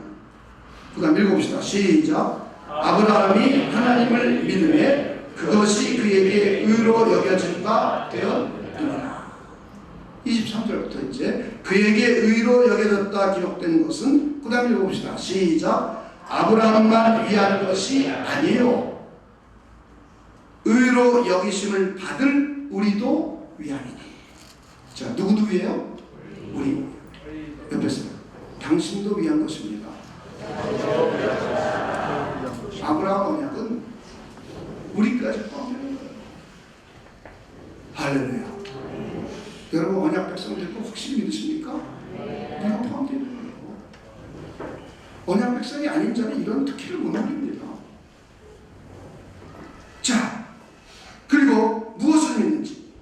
그 다음 읽어봅시다. 시작. 아브라함이 하나님을 믿음에 그것이 그에게 의로 여겨진 바 되었느니라. 23절부터 이제 그에게 의로 여겨졌다 기록된 것은 그 다음 읽어봅시다. 시작. 아브라함만 위한 것이 아니요 의로 여기심을 받을 우리도 위함이니. 자, 누구도 위해요? 우리. 옆에서 당신도 위한 것입니다. 아브라함 언약은 우리까지 포함되는 거예요. 할렐루야. 여러분 언약 백성들 거 확실히 믿으십니까? 우리가 포함되는 거예요. 언약 백성이 아닌 자는 이런 특혜를 못 누립니다. 자, 그리고 무엇을 믿는지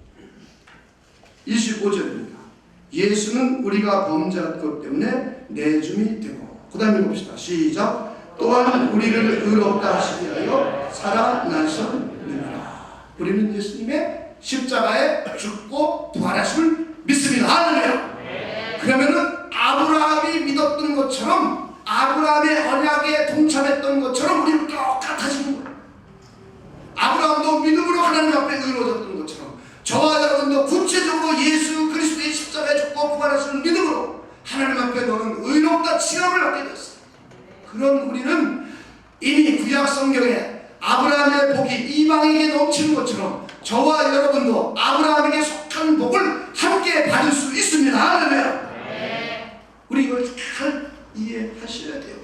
25절입니다. 예수는 우리가 범죄한 것 때문에 내줌이 되고 그 다음에 봅시다. 시작. 또한 우리를 의롭다 하시기 위하여 살아나셨느니라. 우리는 예수님의 십자가에 죽고 부활하심을 믿습니다. 할렐루야. 그러면은 아브라함이 믿었던 것처럼 아브라함의 언약에 동참했던 것처럼 우리는 똑같아지는 거예요. 아브라함도 믿음으로 하나님 앞에 의로워졌던 것처럼 저와 여러분도 구체적으로 예수 그리스도의 십자가에 죽고 부활하시는 믿음으로 하나님 앞에 너는 의롭다 칭함을 받게 됐어요. 그런 우리는 이미 구약 성경에 아브라함의 복이 이방에게 넘치는 것처럼 저와 여러분도 아브라함에게 속한 복을 함께 받을 수 있습니다. 할렐루야. 우리 이걸 잘 이해하셔야 돼요.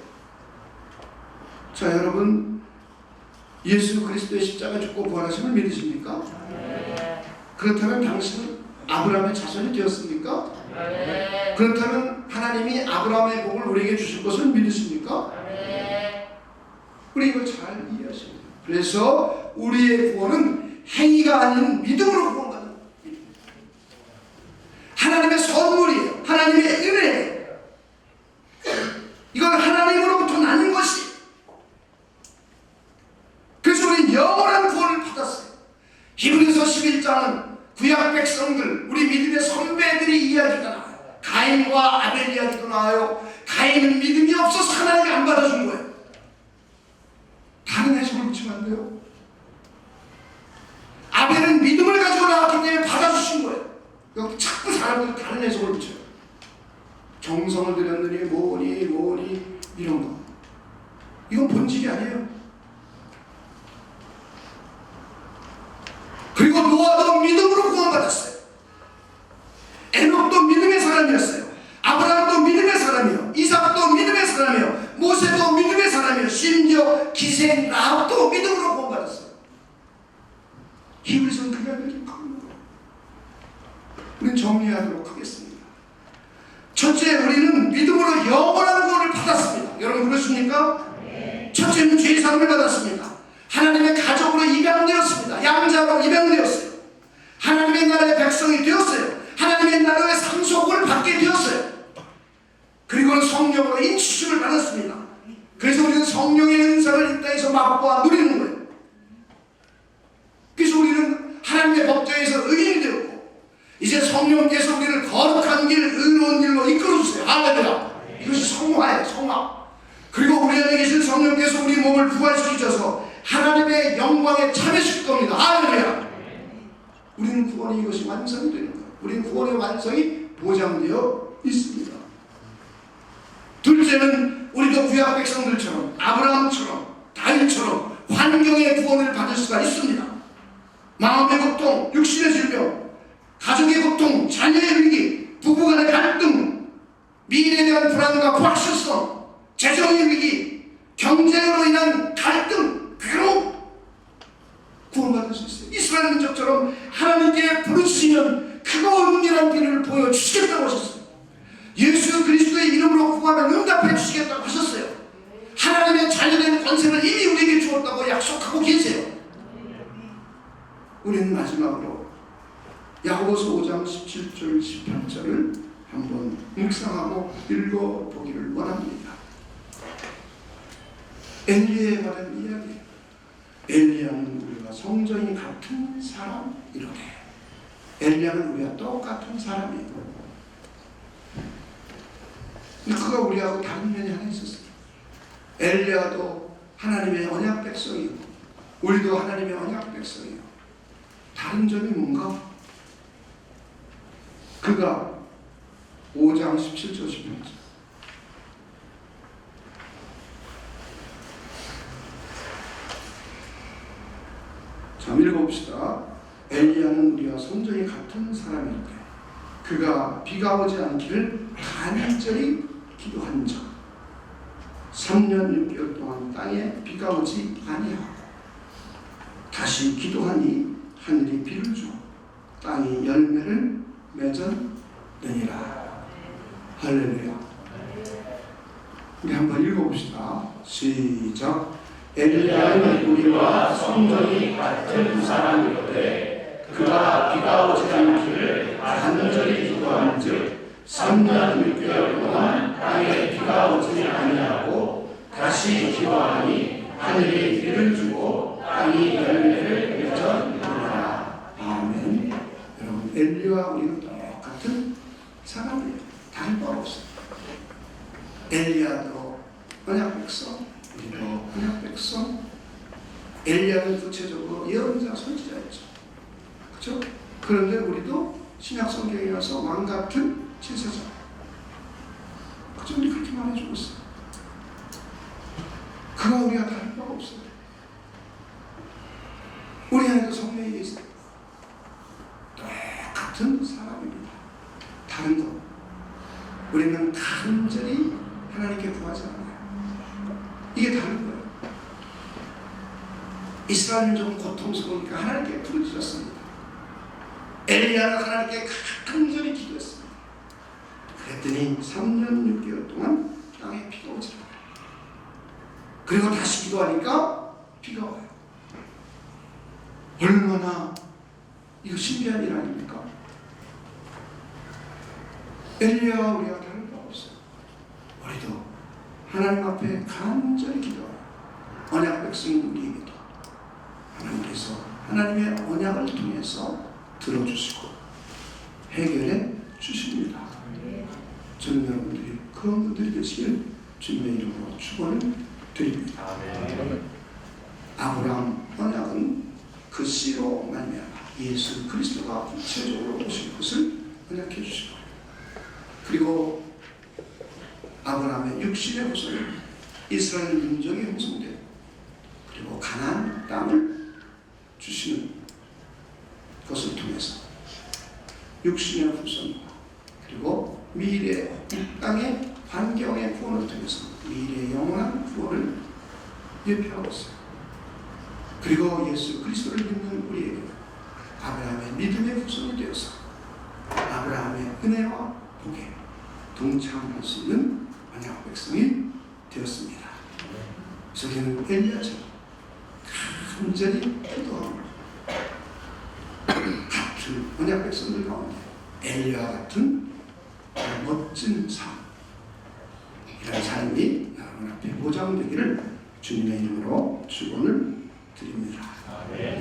자, 여러분 예수 그리스도의 십자가 죽고 부활하심을 믿으십니까? 그렇다면 당신은 아브라함의 자손이 되었습니까? 그렇다면 하나님이 아브라함의 복을 우리에게 주실 것을 믿으십니까? 우리 이걸 잘 이해하셔야 돼요. 그래서 우리의 구원은 행위가 아닌 믿음으로 구원받는 거예요. 하나님의 선물이에요. 하나님의 은혜예요. 이건 하나님으로부터 나는 것이. 그래서 우리는 영원한 구원을 받았어요. 히브리서 11장은 구약 백성들, 우리 믿음의 선배들이 이야기가 나와요. 가인과 아벨 이야기도 나와요. 가인은 믿음이 없어서 하나님이 안 받아준 거예요. 다른 해석을 붙이면 안 돼요. 아벨은 믿음을 가지고 나왔기 때문에 받아주신 거예요. 여기 자꾸 사람들이 다른 해석을 붙여요. 정성을 들였느니 뭐니 이런 거. 이건 본질이 아니에요. 그리고 노아도 믿음으로 구원받았어요. 에녹도 믿음의 사람이었어요. 아브라함도 믿음의 사람이요. 이삭도 믿음의 사람이요. 모세도 믿음의 사람이요. 심지어 기생 라합도 믿음으로 구원받았어요. 히브리서는 그 이야기를 좀 하는 거예요. 우리는 정리하도록 하겠습니다. 첫째, 우리는 믿음으로 영원한 구원을 받았습니다. 여러분 그렇습니까? 첫째는 죄 사함을 받았습니다. 하나님의 가족으로 입양되었습니다. 양자로 입양되었어요. 하나님의 나라의 백성이 되었어요. 하나님의 나라의 상속을 받게 되었어요. 그리고 우리는 성령으로 인치심을 받았습니다. 그래서 우리는 성령의 은사를 이 땅에서 맛보아 누리는 거예요. 그래서 우리는 하나님의 법정에서 의인이 되었고 이제 성령께서 우리를 거룩한 길, 의로운 길로 이끌어주세요. 할렐루야. 이것이 성화예요. 성화. 그리고 우리 안에 계신 성령께서 우리 몸을 부활시키셔서 하나님의 영광에 참여시킬 겁니다. 할렐루야. 우리는 구원이 이것이 완성이 되는 거예요. 우리는 구원의 완성이 보장되어 있습니다. 둘째는 우리도 구약 백성들처럼 아브라함처럼 다윗처럼 환경의 구원을 받을 수가 있습니다. 마음의 고통, 육신의 질병, 가족의 고통, 자녀의 위기, 부부간의 갈등, 미래에 대한 불안과 불확실성, 재정의 위기, 경쟁으로 인한 갈등, 괴로움, 구원받을 수 있어요. 이스라엘 민족처럼 하나님께 부르시면 크고 은밀한 비밀을 보여주시겠다고 하셨어요. 예수 그리스도의 이름으로 구하면 응답해 주시겠다고 하셨어요. 하나님의 자녀된 권세를 이미 우리에게 주었다고 약속하고 계세요. 우리는 마지막으로 야고보서 5장 17절 18절을 한번 묵상하고 읽어보기를 원합니다. 엘리야에 관한 이야기. 엘리야는 우리가 성전이 같은 사람이로되 엘리야는 우리와 똑같은 사람이에요. 그가 우리하고 다른 면이 하나 있었어요. 엘리야도 하나님의 언약 백성이고 우리도 하나님의 언약 백성이에요. 다른 점이 뭔가? 그가 5장 17절 18절 자, 읽어봅시다. 엘리야는 우리와 성전이 같은 사람이었대. 그가 비가 오지 않기를 간절히 기도한 적 3년 6개월 동안 땅에 비가 오지 아니하고 다시 기도하니 하늘이 비를 주어 땅이 열매를 맺었느니라. 할렐루야. 우리 한번 읽어봅시다. 시작. 엘리야는 우리와 성전이 같은 사람이로되 그가 비가 오지 않기를 간절히 기도한즉 3년 6개월 동안 땅에 비가 오지 아니하고 다시 기도하니 하늘이 비를 주고 땅이 열매를 맺었느니라. 아멘. 여러분, 엘리야와 우리는 똑같은 사람이에요. 다른 바 없어요. 엘리야도 언약 백성, 우리도 언약 백성. 엘리야는 구체적으로 예언자 선지자였죠. 그렇죠? 그런데 우리도 신약 성경에 와서 왕 같은 제사장. 그죠? 우리 그렇게 말해주고 있어요. 그가 우리가 다른 바가 없어요. 우리 안에도 성령이 있어요. 똑같은 사람입니다. 다른 것. 우리는 간절히 하나님께 구하지 않아요. 이게 다른 거예요. 이스라엘 민족은 고통스러우니까 하나님께 부르짖었습니다. 엘리야는 하나님께 간절히 기도했습니다. 그랬더니 3년 6개월 동안 땅에 비가 오지 않아요. 그리고 다시 기도하니까 비가 와요. 얼마나 이거 신비한 일 아닙니까? 엘리야와 우리가 다른 바 없어요. 우리도 하나님 앞에 간절히 기도하여 언약 백성인 우리에게도 하나님께서 하나님의 언약을 통해서 들어주시고 해결해 주십니다. 저는 여러분들이 그런 분들이 되시길 주님의 이름으로 축원을 드립니다. 아브라함 언약은 그 씨로 말미암아 예수 그리스도가 구체적으로 오실 것을 언약해 주시고, 그리고 아브라함의 육신의 후손 이스라엘 민족의 후손들, 그리고 가나안 땅을 주시는 것을 통해서 육신의 후손과 그리고 미래 이 땅의 환경의 구원을 통해서 미래의 영원한 구원을 예표하고 있어요. 그리고 예수 그리스도를 믿는 우리에게 아브라함의 믿음의 후손이 되어서 아브라함의 은혜와 복에 동참할 수 있는 언약 백성이 되었습니다. 저희는 엘리야처럼 간절히 기도하고 같은 언약 백성들 가운데 엘리야 같은 멋진 삶, 이런 삶이 여러분 앞에 보장되기를 주님의 이름으로 축원을 드립니다.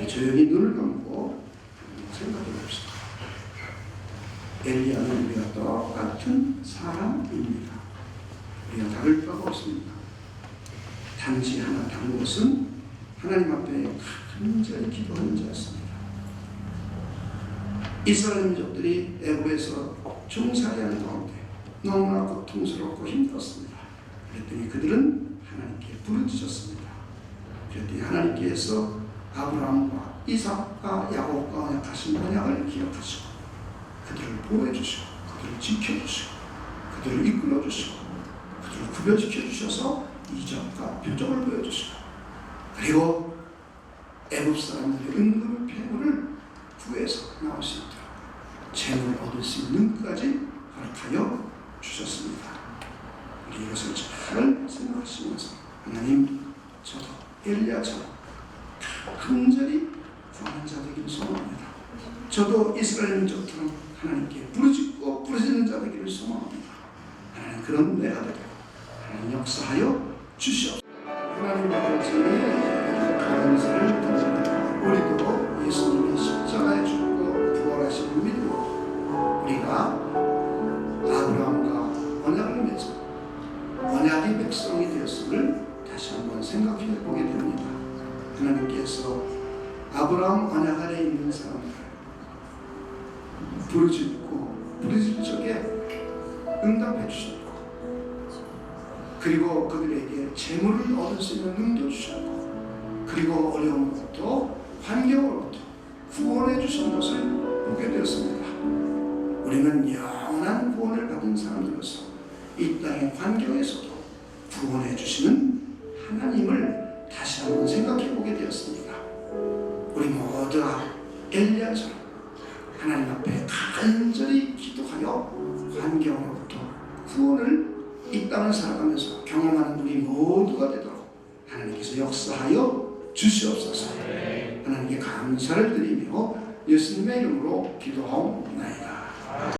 조용히 눈을 감고 생각해 봅시다. 엘리야는 우리와 똑같은 사람입니다. 우리가 다를 바가 없습니다. 단지 하나 다른 것은 하나님 앞에 간절히 기도하는 자였습니다. 이스라엘 민족들이 애굽에서 종살이하는 가운데 너무나 고통스럽고 힘들었습니다. 그랬더니 그들은 하나님께 부르짖었습니다. 그랬더니 하나님께서 아브라함과 이삭과 야곱과 언약하신 언약을 기억하시고 그들을 보호해주시고 그들을 지켜주시고 그들을 이끌어주시고 그들을 구별시켜주셔서 이적과 표적을 보여주시고 그리고 애굽 사람들의 은금 패물을 구해서 나올 수 있도록 재물을 얻을 수 있는 것까지 허락하여 주셨습니다. 우리 이것을 잘 생각하시면서 하나님, 저도 엘리야처럼 간절히 구하는 자 되기를 소망합니다. 저도 이스라엘 민족처럼 하나님께 부르짖고 부르짖는 자 되기를 소망합니다. 하나님, 그런 내가 되고 하나님 역사하여 주시옵소서. 하나님 아버지 감사를 드립니다. 우리도 예수님의 십자가에 죽고 부활하심을 믿고 우리가 아브라함과 언약을 맺어 언약의 백성이 되었음을 다시 한번 생각해 보게 됩니다. 하나님께서 아브라함 언약 아래 있는 사람들 부르짖고 부르짖을 적에 응답해 주셨고 그리고 그들에게 재물을 얻을 수 있는 능도 주셨고 그리고 어려움으로부터 환경으로부터 구원해 주신 것을 보게 되었습니다. 우리는 영원한 구원을 받은 사람들로서 이 땅의 환경에서도 구원해 주시는 하나님을 다시 한번 생각해 보게 되었습니다. 우리 모두가 엘리야처럼 하나님 앞에 간절히 기도하여 환경으로부터 구원을 이 땅을 살아가면서 경험하는 우리 모두가 되도록 하나님께서 역사하여 주시옵소서. 하나님께 감사를 드리며 예수님의 이름으로 기도하옵나이다.